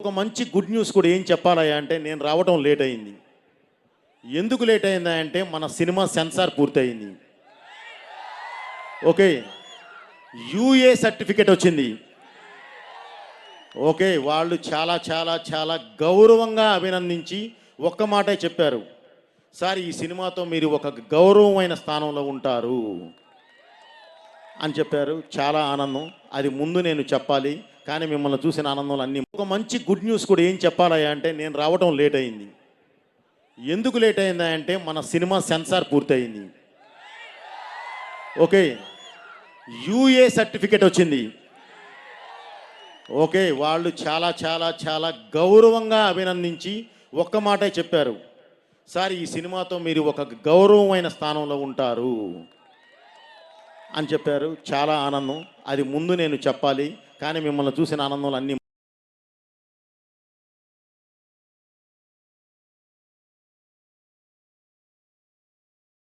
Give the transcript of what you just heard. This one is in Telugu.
ఒక మంచి గుడ్ న్యూస్ కూడా ఏం చెప్పాలయ్యా అంటే నేను రావడం లేట్ అయింది. ఎందుకు లేట్ అయిందా అంటే మన సినిమా సెన్సార్ పూర్తయింది. ఓకే, యూఏ సర్టిఫికేట్ వచ్చింది. ఓకే, వాళ్ళు చాలా చాలా చాలా గౌరవంగా అభినందించి ఒక్క మాటే చెప్పారు, సార్ ఈ సినిమాతో మీరు ఒక గౌరవమైన స్థానంలో ఉంటారు అని చెప్పారు. చాలా ఆనందం. అది ముందు నేను చెప్పాలి, కానీ మిమ్మల్ని చూసిన ఆనందంలో అన్నీ. ఒక మంచి గుడ్ న్యూస్ కూడా ఏం చెప్పాలయ్యా అంటే నేను రావడం లేట్ అయింది. ఎందుకు లేట్ అయిందా అంటే మన సినిమా సెన్సార్ పూర్తయింది. ఓకే, యూఏ సర్టిఫికేట్ వచ్చింది. ఓకే, వాళ్ళు చాలా చాలా చాలా గౌరవంగా అభినందించి ఒక్క మాటే చెప్పారు, సార్ ఈ సినిమాతో మీరు ఒక గౌరవమైన స్థానంలో ఉంటారు అని చెప్పారు. చాలా ఆనందం. అది ముందు నేను చెప్పాలి, కానీ మిమ్మల్ని చూసిన ఆనందంలో అన్నీ.